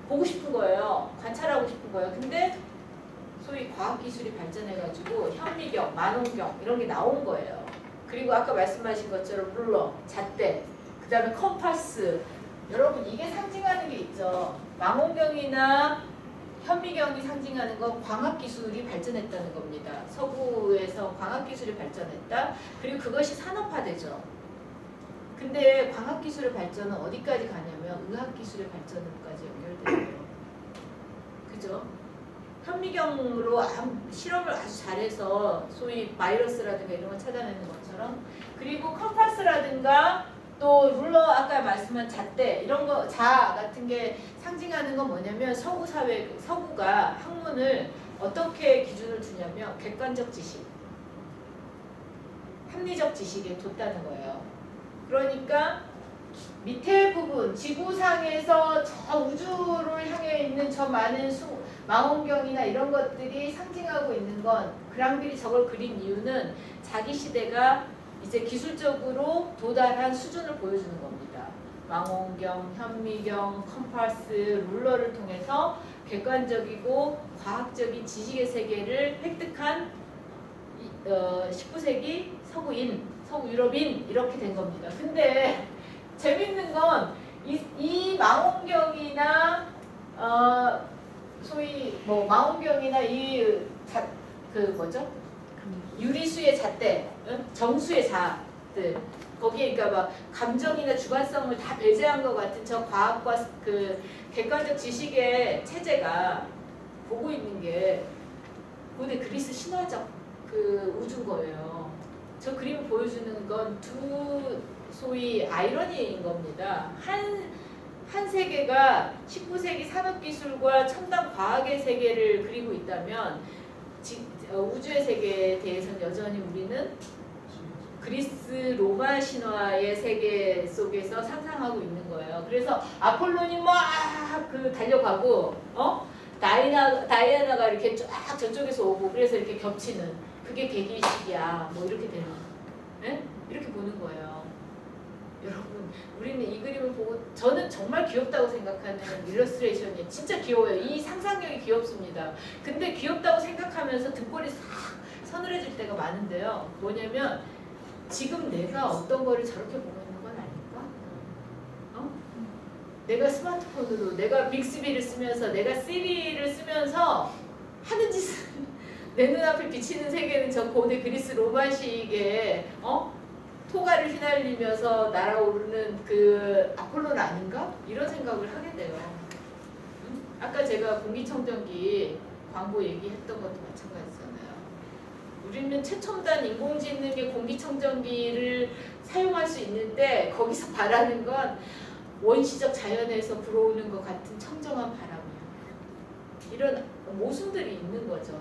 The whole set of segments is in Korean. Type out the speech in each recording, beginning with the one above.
보고 싶은 거예요. 관찰하고 싶은 거예요. 근데 소위 과학기술이 발전해가지고 현미경, 만원경 이런 게 나온 거예요. 그리고 아까 말씀하신 것처럼 룰러, 잣대, 그 다음에 컴파스. 여러분 이게 상징하는 게 있죠. 망원경이나 현미경이 상징하는 건 광학기술이 발전했다는 겁니다. 서구에서 광학기술이 발전했다. 그리고 그것이 산업화되죠. 근데 광학기술의 발전은 어디까지 가냐면 의학기술의 발전으로까지 연결돼요. 그죠? 현미경으로 실험을 아주 잘해서 소위 바이러스라든가 이런 걸 찾아내는 것처럼, 그리고 컴파스라든가 또 룰러, 아까 말씀한 잣대 이런 거, 자 같은 게 상징하는 건 뭐냐면 서구가 학문을 어떻게 기준을 두냐면 객관적 지식, 합리적 지식에 뒀다는 거예요. 그러니까 밑에 부분, 지구상에서 저 우주를 향해 있는 저 많은 망원경이나 이런 것들이 상징하고 있는 건, 그랑빌이 저걸 그린 이유는 자기 시대가 이제 기술적으로 도달한 수준을 보여주는 겁니다. 망원경, 현미경, 컴파스, 룰러를 통해서 객관적이고 과학적인 지식의 세계를 획득한 19세기 서구인, 서구 유럽인 이렇게 된 겁니다. 근데 재밌는 건 이 망원경이나 소위 뭐 망원경이나 뭐죠? 유리수의 잣대, 정수의 자들, 거기에 그러니까 막 감정이나 주관성을 다 배제한 것 같은 저 과학과 그 객관적 지식의 체제가 보고 있는 게 고대 그리스 신화적 그 우주인 거예요. 저 그림을 보여주는 건 두 소위 아이러니인 겁니다. 한 세계가 19세기 산업기술과 첨단 과학의 세계를 그리고 있다면 우주의 세계에 대해서는 여전히 우리는 그리스 로마 신화의 세계 속에서 상상하고 있는 거예요. 그래서 아폴론이 막 달려가고 다이아나가 이렇게 쫙 저쪽에서 오고, 그래서 이렇게 겹치는 그게 개기식이야 뭐 이렇게 되는, 네? 이렇게 보는 거예요. 여러분 우리는 이 그림을 보고, 저는 정말 귀엽다고 생각하는 일러스트레이션이 진짜 귀여워요. 이 상상력이 귀엽습니다. 근데 귀엽다고 생각하면서 등골이 싹 서늘해질 때가 많은데요. 뭐냐면 지금 내가 어떤 거를 저렇게 보고 있는 건 아닐까? 내가 스마트폰으로, 내가 빅스비를 쓰면서, 내가 시리를 쓰면서 하는 짓은 내 눈앞에 비치는 세계는 저 고대 그리스 로마식의 토가를 휘날리면서 날아오르는 그 아폴론 아닌가? 이런 생각을 하게 돼요. 아까 제가 공기청정기 광고 얘기했던 것도 마찬가지잖아요. 우리는 최첨단 인공지능의 공기청정기를 사용할 수 있는데 거기서 바라는 건 원시적 자연에서 불어오는 것 같은 청정한 바람이에요. 이런 모순들이 있는 거죠.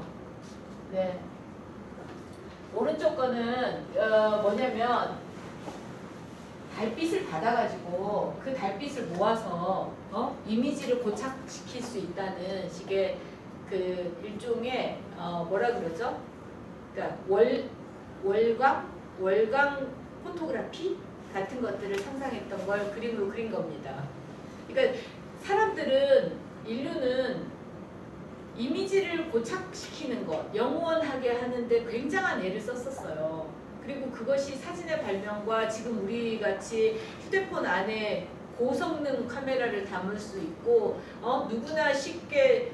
네. 오른쪽 거는 뭐냐면 달빛을 받아가지고 그 달빛을 모아서 이미지를 고착시킬 수 있다는 식의 그 일종의 뭐라 그러죠? 그러니까 월광 포토그래피 같은 것들을 상상했던 걸 그림으로 그린 겁니다. 그러니까 인류는 이미지를 고착시키는 것, 영원하게 하는데 굉장한 애를 썼었어요. 그리고 그것이 사진의 발명과 지금 우리 같이 휴대폰 안에 고성능 카메라를 담을 수 있고 누구나 쉽게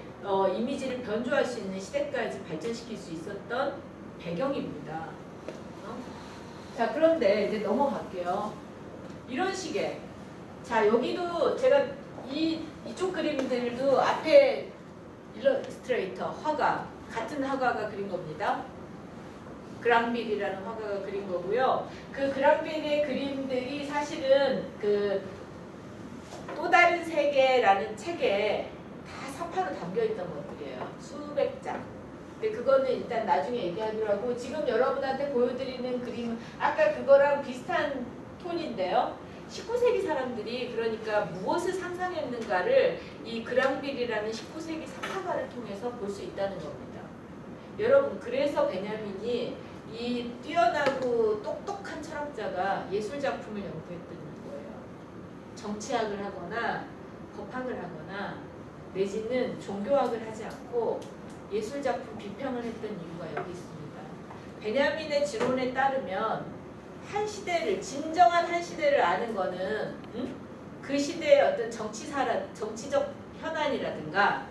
이미지를 변조할 수 있는 시대까지 발전시킬 수 있었던 배경입니다. 자, 그런데 이제 넘어갈게요. 이런 식의, 자, 여기도 제가 이쪽 그림들도 앞에 일러스트레이터, 화가, 같은 화가가 그린 겁니다. 그랑빌이라는 화가가 그린 거고요. 그 그랑빌의 그림들이 사실은 그 또 다른 세계라는 책에 다 서파로 담겨있던 것들이에요. 수백 장. 근데 그거는 일단 나중에 얘기하기로 하고, 지금 여러분한테 보여드리는 그림은 아까 그거랑 비슷한 톤인데요. 19세기 사람들이 그러니까 무엇을 상상했는가를 이 그랑빌이라는 19세기 사파가를 통해서 볼 수 있다는 겁니다. 여러분, 그래서 베냐민이 이 뛰어나고 똑똑한 철학자가 예술작품을 연구했던 거예요. 정치학을 하거나 법학을 하거나 내지는 종교학을 하지 않고 예술작품 비평을 했던 이유가 여기 있습니다. 베냐민의 지론에 따르면 한 시대를, 진정한 한 시대를 아는 거는 그 시대의 어떤 정치적 현안이라든가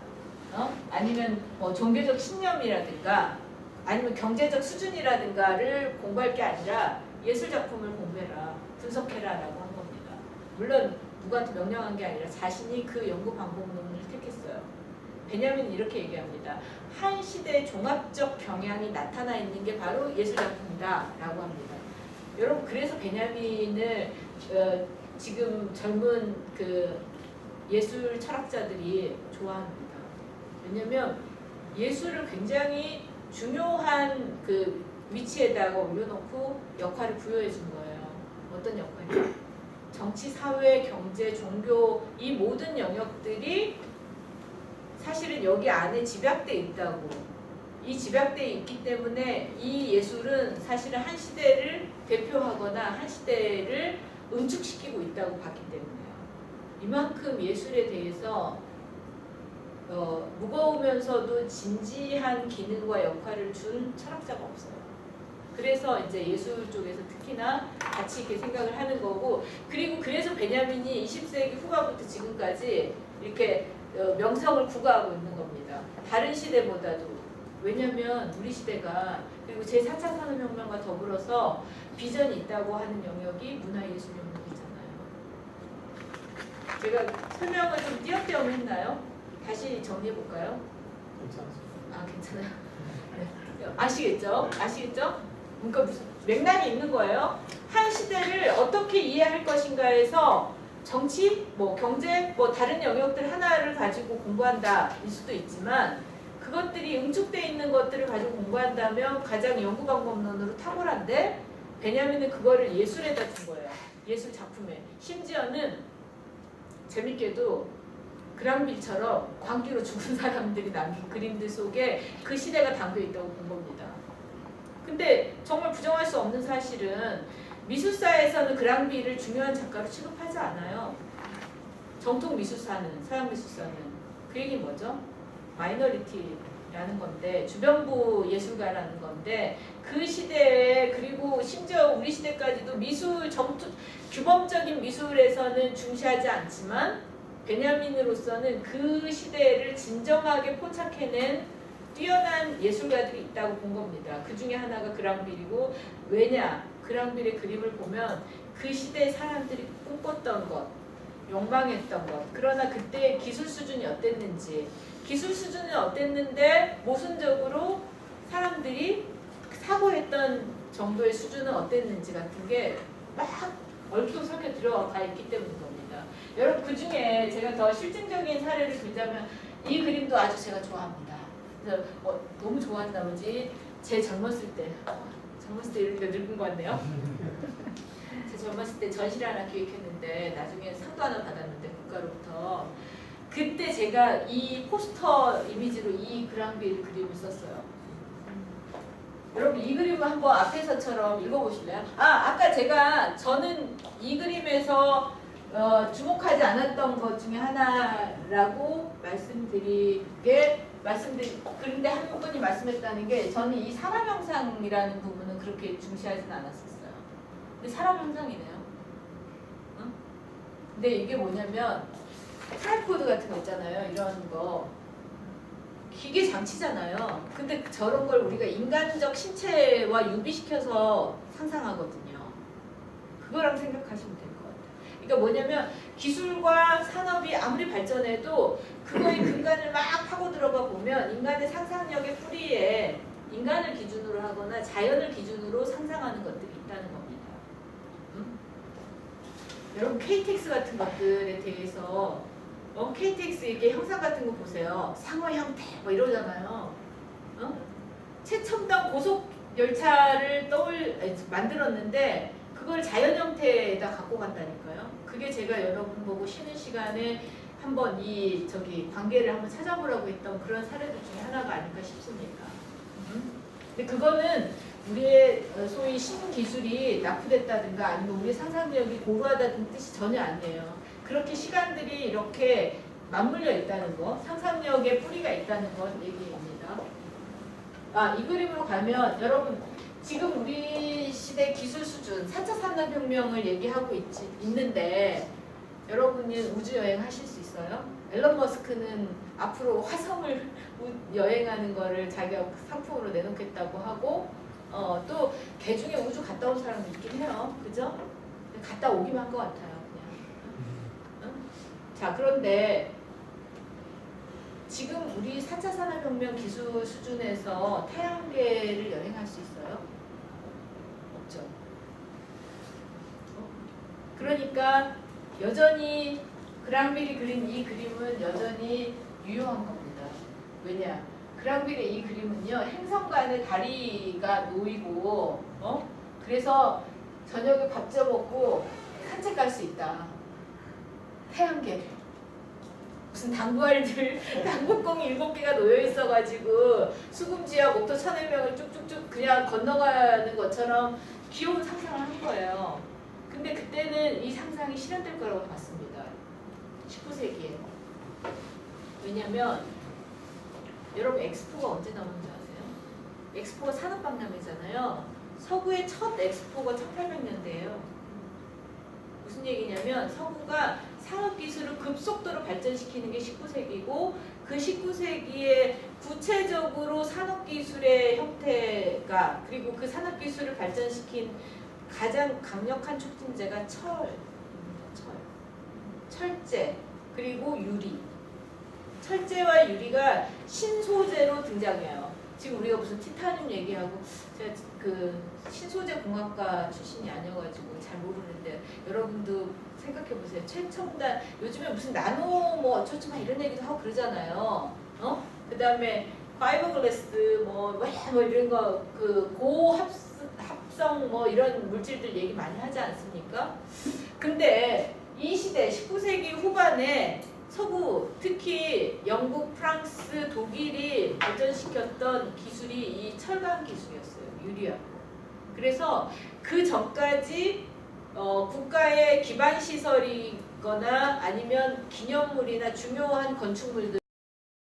아니면 뭐 종교적 신념이라든가 아니면 경제적 수준이라든가를 공부할 게 아니라 예술작품을 공부해라, 분석해라라고 한 겁니다. 물론 누구한테 명령한 게 아니라 자신이 그 연구 방법론을 택했어요. 베냐민은 이렇게 얘기합니다. 한 시대의 종합적 경향이 나타나 있는 게 바로 예술작품이다 라고 합니다. 여러분, 그래서 베냐민을 지금 젊은 그 예술 철학자들이 좋아합니다. 왜냐면 예술을 굉장히 중요한 그 위치에다가 올려놓고 역할을 부여해 준 거예요. 어떤 역할이요? 정치, 사회, 경제, 종교 이 모든 영역들이 사실은 여기 안에 집약돼 있다고. 이 집약돼 있기 때문에 이 예술은 사실은 한 시대를 대표하거나 한 시대를 응축시키고 있다고 봤기 때문에요. 이만큼 예술에 대해서 무거우면서도 진지한 기능과 역할을 준 철학자가 없어요. 그래서 이제 예술 쪽에서 특히나 같이 이렇게 생각을 하는 거고, 그리고 그래서 베냐민이 20세기 후반부터 지금까지 이렇게 명성을 구가하고 있는 겁니다. 다른 시대보다도. 왜냐면 우리 시대가 그리고 제4차 산업혁명과 더불어서 비전이 있다고 하는 영역이 문화예술 영역이잖아요. 제가 설명을 좀 띄엄띄엄 했나요? 다시 정리해볼까요? 괜찮습니다. 아, 괜찮아요. 네. 아시겠죠? 아시겠죠? 그러니까 무슨 맥락이 있는 거예요. 한 시대를 어떻게 이해할 것인가에서 정치, 뭐 경제, 뭐 다른 영역들 하나를 가지고 공부한다 일 수도 있지만 그것들이 응축되어 있는 것들을 가지고 공부한다면 가장 연구 방법론으로 탁월한데 베냐민은 그거를 예술에다 준 거예요. 예술 작품에. 심지어는 재밌게도 그랑빌처럼 광기로 죽은 사람들이 남긴 그림들 속에 그 시대가 담겨 있다고 본 겁니다. 근데 정말 부정할 수 없는 사실은 미술사에서는 그랑빌을 중요한 작가로 취급하지 않아요. 정통 미술사는, 서양 미술사는. 그 얘기는 뭐죠? 마이너리티라는 건데, 주변부 예술가라는 건데, 그 시대에, 그리고 심지어 우리 시대까지도 미술, 규범적인 미술에서는 중시하지 않지만 베냐민으로서는 그 시대를 진정하게 포착해낸 뛰어난 예술가들이 있다고 본 겁니다. 그 중에 하나가 그랑빌이고, 왜냐? 그랑빌의 그림을 보면 그 시대의 사람들이 꿈꿨던 것, 욕망했던 것, 그러나 그때의 기술 수준이 어땠는지, 기술 수준은 어땠는데 모순적으로 사람들이 사고했던 정도의 수준은 어땠는지 같은 게 막 얽히고 설켜 들어가 있기 때문인 겁니다. 여러분, 그 중에 제가 더 실증적인 사례를 들자면 이 그림도 아주 제가 좋아합니다. 그래서 너무 좋아하는 나머지 제 젊었을 때 이렇게 늙은 것 같네요. 제 젊었을 때 전시를 하나 기획했는데 나중에 상도 하나 받았는데 국가로부터. 그때 제가 이 포스터 이미지로 이 그랑빌 그림을 썼어요. 여러분, 이 그림을 한번 앞에서처럼 읽어보실래요? 아까 저는 이 그림에서 주목하지 않았던 것 중에 하나라고 그런데 한 분이 말씀했다는 게, 저는 이 사람 형상이라는 부분은 그렇게 중시하지는 않았었어요. 근데 사람 형상이네요. 응? 근데 이게 뭐냐면 트라이포드 같은 거 있잖아요. 이런 거 기계 장치잖아요. 근데 저런 걸 우리가 인간적 신체와 유비시켜서 상상하거든요. 그거랑 생각하시면 될 것 같아요. 그러니까 뭐냐면 기술과 산업이 아무리 발전해도 그거의 근간을 막 파고 들어가 보면 인간의 상상력의 뿌리에 인간을 기준으로 하거나 자연을 기준으로 상상하는 것들이 있다는 겁니다. 응? 여러분, KTX 같은 것들에 대해서 KTX 이렇게 형상 같은 거 보세요. 상어 형태 뭐 이러잖아요. 최첨단 고속 열차를 만들었는데 그걸 자연 형태에다 갖고 간다니까요. 그게 제가 여러분 보고 쉬는 시간에 한번 관계를 한번 찾아보라고 했던 그런 사례들 중에 하나가 아닐까 싶습니다. 근데 그거는 우리의 소위 신기술이 낙후됐다든가 아니면 우리의 상상력이 고루하다는 뜻이 전혀 아니에요. 그렇게 시간들이 이렇게 맞물려 있다는 거, 상상력의 뿌리가 있다는 건 얘기입니다. 이 그림으로 가면 여러분 지금 우리 시대 기술 수준 4차 산업혁명을 얘기하고 있는데 여러분이 우주 여행 하실 수 있어요? 앨런 머스크는 앞으로 화성을 여행하는 거를 자기가 상품으로 내놓겠다고 하고 또 개중에 우주 갔다 온 사람이 있긴 해요. 그죠? 갔다 오기만 한 것 같아요. 그냥. 자, 그런데 지금 우리 4차 산업혁명 기술 수준에서 태양계를 여행할 수 있어요? 없죠. 그러니까 여전히 그랑빌이 그린 이 그림은 여전히 유효한 겁니다. 왜냐? 그랑빌의 이 그림은요, 행성간에 다리가 놓이고, 그래서 저녁에 밥 쪄 먹고 산책 갈 수 있다. 태양계. 무슨 당구알들, 당구공이 7개가 놓여 있어가지고 수금지와 목토 천해명을 쭉쭉쭉 그냥 건너가는 것처럼 귀여운 상상을 한 거예요. 근데 그때는 이 상상이 실현될 거라고 봤습니다. 19세기에. 왜냐면 여러분 엑스포가 언제 나오는지 아세요? 엑스포가 산업박람회잖아요. 서구의 첫 엑스포가 1800년대예요. 무슨 얘기냐면 서구가 산업기술을 급속도로 발전시키는 게 19세기고 그 19세기에 구체적으로 산업기술의 형태가 그리고 그 산업기술을 발전시킨 가장 강력한 촉진제가 철제 그리고 유리. 철제와 유리가 신소재로 등장해요. 지금 우리가 무슨 티타늄 얘기하고 제가 그 신소재 공학과 출신이 아니어가지고 잘 모르는데 여러분도 생각해 보세요. 최첨단 요즘에 무슨 나노 뭐 어쩌고 막 이런 얘기도 하고 그러잖아요. 그 다음에 파이버글래스 뭐 이런 거 그 고합성 뭐 이런 물질들 얘기 많이 하지 않습니까? 근데 이 시대 19세기 후반에 서구 특히 영국, 프랑스, 독일이 발전시켰던 기술이 이 철강 기술이었어요. 유리하고. 그래서 그 전까지 국가의 기반 시설이거나 아니면 기념물이나 중요한 건축물들